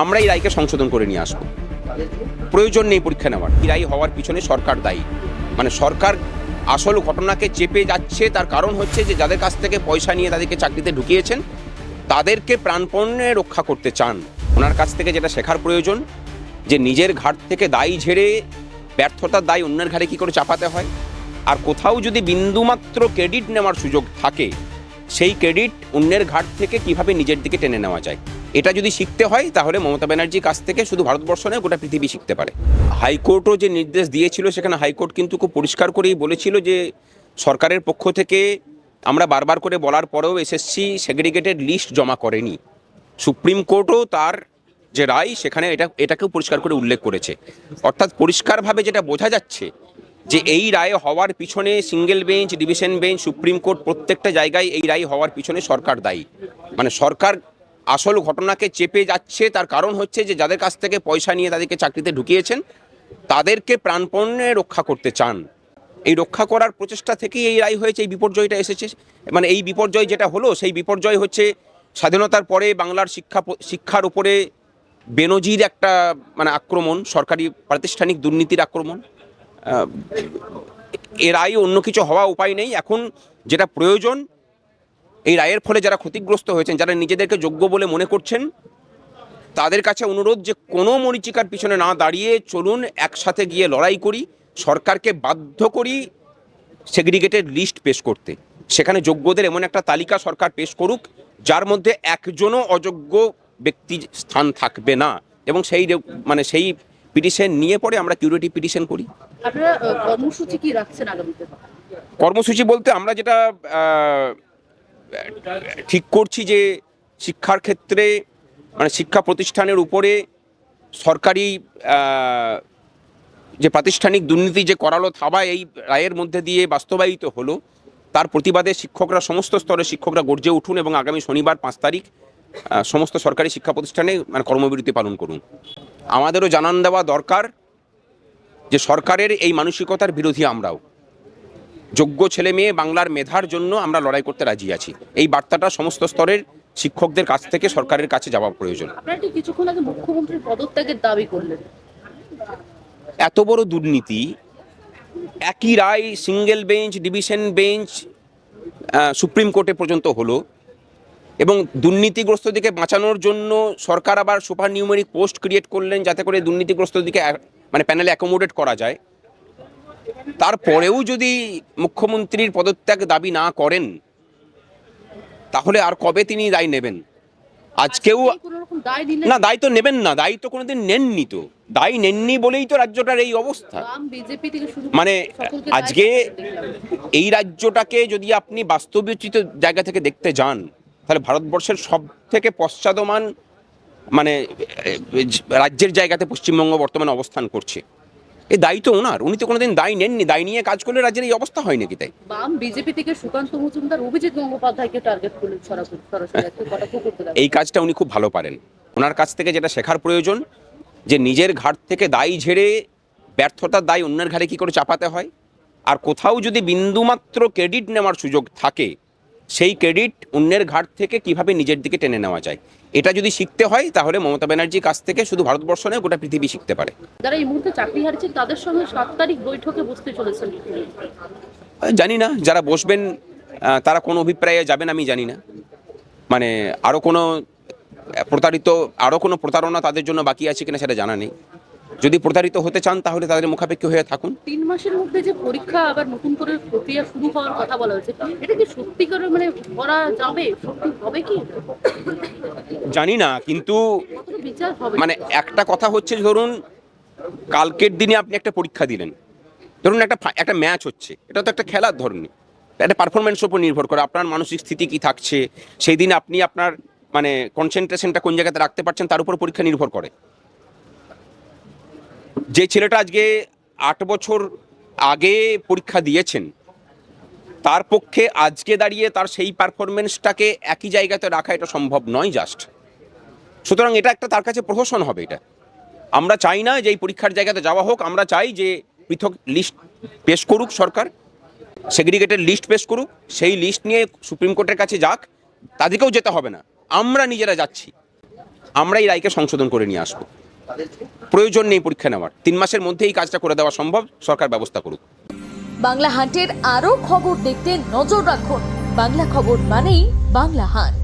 আমরা এই রায়কে সংশোধন করে নিয়ে আসবো। প্রয়োজন নেই পরীক্ষা নেওয়ার। এই রায় হওয়ার পিছনে সরকার দায়ী। মানে সরকার আসল ঘটনাকে চেপে যাচ্ছে, তার কারণ হচ্ছে যে যাদের কাছ থেকে পয়সা নিয়ে তাদেরকে চাকরিতে ঢুকিয়েছেন তাদেরকে প্রাণপণে রক্ষা করতে চান। ওনার কাছ থেকে যেটা শেখার প্রয়োজন যে নিজের ঘাট থেকে দায় ঝেড়ে ব্যর্থতার দায় অন্যের ঘাড়ে কী করে চাপাতে হয়, আর কোথাও যদি বিন্দুমাত্র ক্রেডিট নেওয়ার সুযোগ থাকে সেই ক্রেডিট অন্যের ঘাট থেকে কিভাবে নিজের দিকে টেনে নেওয়া যায়, এটা যদি শিখতে হয় তাহলে মমতা ব্যানার্জির কাছ থেকে শুধু ভারতবর্ষ নয় গোটা পৃথিবী শিখতে পারে। হাইকোর্টও যে নির্দেশ দিয়েছিল সেখানে হাইকোর্ট কিন্তু খুব পরিষ্কার করেই বলেছিল যে সরকারের পক্ষ থেকে আমরা বারবার করে বলার পরেও এসএসসি সেগ্রিগেটেড লিস্ট জমা করেনি। সুপ্রিম কোর্টও তার যে রায় সেখানে এটাকেও পরিষ্কার করে উল্লেখ করেছে। অর্থাৎ পরিষ্কারভাবে যেটা বোঝা যাচ্ছে যে এই রায় হওয়ার পিছনে single bench, division bench, supreme court প্রত্যেকটা জায়গায় এই রায় হওয়ার পিছনে সরকার দায়ী। মানে সরকার আসল ঘটনাকে চেপে যাচ্ছে, তার কারণ হচ্ছে যে যাদের কাছ থেকে পয়সা নিয়ে তাদেরকে চাকরিতে ঢুকিয়েছেন তাদেরকে প্রাণপণে রক্ষা করতে চান। এই রক্ষা করার প্রচেষ্টা থেকেই এই রায় হয়েছে, এই বিপর্যয়টা এসেছে। মানে এই বিপর্যয় যেটা হলো সেই বিপর্যয় হচ্ছে স্বাধীনতার পরে বাংলার শিক্ষার উপরে বেনজির একটা আক্রমণ, সরকারি প্রাতিষ্ঠানিক দুর্নীতির আক্রমণ। এ রায় অন্য কিছু হওয়া উপায় নেই। এখন যেটা প্রয়োজন, এই রায়ের ফলে যারা ক্ষতিগ্রস্ত হয়েছেন, যারা নিজেদেরকে যোগ্য বলে মনে করছেন, তাদের কাছে অনুরোধ যে কোনো মরীচিকার পিছনে না দাঁড়িয়ে চলুন একসাথে গিয়ে লড়াই করি, সরকারকে বাধ্য করি সেগ্রিগেটেড লিস্ট পেশ করতে। সেখানে যোগ্যদের এমন একটা তালিকা সরকার পেশ করুক যার মধ্যে একজনও অযোগ্য ব্যক্তি স্থান থাকবে না, এবং সেই পিটিশন নিয়ে পরে আমরা কিউরেটিভ পিটিশন করি। আপনারা কর্মসূচি কি রাখছেন আগামীতে? কর্মসূচি বলতে আমরা যেটা ঠিক করছি যে শিক্ষার ক্ষেত্রে শিক্ষা প্রতিষ্ঠানের উপরে সরকারি যে প্রাতিষ্ঠানিক দুর্নীতি যে করালো থাবা এই রায়ের মধ্যে দিয়ে বাস্তবায়িত হলো, তার প্রতিবাদে সমস্ত স্তরের শিক্ষকরা গর্জে উঠুন এবং আগামী শনিবার 5 তারিখ সমস্ত সরকারি শিক্ষা প্রতিষ্ঠানে কর্মবিরতি পালন করুন। আমাদেরও জানান দেওয়া দরকার যে সরকারের এই মানসিকতার বিরোধী আমরাও। যোগ্য ছেলে মেয়ে বাংলার মেধার জন্য আমরা লড়াই করতে রাজি আছি। এই বার্তাটা সমস্ত স্তরের শিক্ষকদের কাছ থেকে সরকারের কাছে যাওয়া প্রয়োজন। আপনারা কিছুক্ষণ আগে মুখ্যমন্ত্রীর পদত্যাগের দাবি করলেন। এত বড় দুর্নীতি, একই রায় single bench, division bench, supreme কোর্টে পর্যন্ত হলো, এবং দুর্নীতিগ্রস্তদিকে বাঁচানোর জন্য সরকার আবার সুপার নিউমেরিক পোস্ট ক্রিয়েট করলেন যাতে করে দুর্নীতিগ্রস্তদিকে প্যানেলে অ্যাকোমোডেট করা যায়। তারপরেও যদি মুখ্যমন্ত্রীর পদত্যাগ দাবি না করেন তাহলে আর কবে তিনি দায় নেবেন? আজকেও না, দায় তো নেবেন না, দায় তো কোনোদিন নেননি। তো দায় নেননি বলেই তো রাজ্যটার এই অবস্থা। আজকে এই রাজ্যটাকে যদি আপনি বাস্তবিক জায়গা থেকে দেখতে যান তাহলে ভারতবর্ষের সব থেকে পশ্চাদমান রাজ্যের জায়গাতে পশ্চিমবঙ্গ বর্তমানে অবস্থান করছে। এই দায়ী তো ওনার, উনি তো কোনোদিন দায় নেননি। দায় নিয়ে কাজ করলে রাজ্যের এই অবস্থা হয় নাকি? তাই বাম বিজেপি থেকে সুকান্ত মজুমদার অভিজিৎ গঙ্গোপাধ্যায়কে টার্গেট করলেন সরাসরি। এই কাজটা উনি খুব ভালো পারেন। ওনার কাছ থেকে যেটা শেখার প্রয়োজন যে নিজের ঘাট থেকে দায় ঝেড়ে ব্যর্থতার দায় অন্যের ঘাড়ে কী করে চাপাতে হয়, আর কোথাও যদি বিন্দুমাত্র ক্রেডিট নেওয়ার সুযোগ থাকে সেই ক্রেডিট অন্যের ঘাট থেকে কিভাবে নিজের দিকে টেনে নেওয়া যায়, এটা যদি শিখতে হয় তাহলে মমতা ব্যানার্জির কাছ থেকে শুধু ভারতবর্ষ নয় গোটা পৃথিবী শিখতে পারে। যারা এই মুহূর্তে চাকরি হারিয়েছেন তাদের সঙ্গে 7 তারিখ বৈঠকে বসতে চলেছেন। জানি না যারা বসবেন তারা কোন অভিপ্রায়ে যাবেন আমি জানি না। আরও কোনো প্রতারণা তাদের জন্য বাকি আছে কিনা সেটা জানা নেই। যদি প্রতারিত হতে চান তাহলে তাদের মুখাপেক্ষী হয়ে থাকুন। 3 মাসের মধ্যে যে পরীক্ষা আবার নতুন করে প্রক্রিয়া শুরু হওয়ার কথা বলা হয়েছে, এটা কি সত্যিকার করা যাবে? সত্যি হবে কি জানি না, কিন্তু একটা কথা হচ্ছে, ধরুন কালকের দিনে আপনি একটা পরীক্ষা দিলেন, ধরুন একটা ম্যাচ হচ্ছে, এটা তো একটা খেলার ধরনই, একটা পারফরমেন্সের উপর নির্ভর করে আপনার মানসিক স্থিতি কি থাকছে, সেই দিন আপনি আপনার কনসেন্ট্রেশনটা কোন জায়গাতে রাখতে পারছেন তার উপর পরীক্ষা নির্ভর করে। যে ছেলেটা আজকে 8 বছর আগে পরীক্ষা দিয়েছেন তার পক্ষে আজকে দাঁড়িয়ে তার সেই পারফরমেন্সটাকে একই জায়গাতে রাখা এটা সম্ভব নয় জাস্ট। সুতরাং এটা একটা তার কাছে প্রহসন হবে। এটা আমরা চাই না যে এই পরীক্ষার জায়গাতে যাওয়া হোক। আমরা চাই যে পৃথক লিস্ট পেশ করুক সরকার, সেগ্রিগেটেড লিস্ট পেশ করুক, সেই লিস্ট নিয়ে সুপ্রিম কোর্টের কাছে যাক, তাদেরকেও যেতে হবে না, আমরা নিজেরা যাচ্ছি। আমরা এই রায়কে সংশোধন করে নিয়ে আসবো। প্রয়োজন নেই পরীক্ষা নেওয়ার, 3 মাসের মধ্যে এই কাজটা করে দেওয়া সম্ভব, সরকার ব্যবস্থা করুক। বাংলা হান্টের আরও খবর দেখতে নজর রাখুন। বাংলা খবর মানেই বাংলা হান্ট।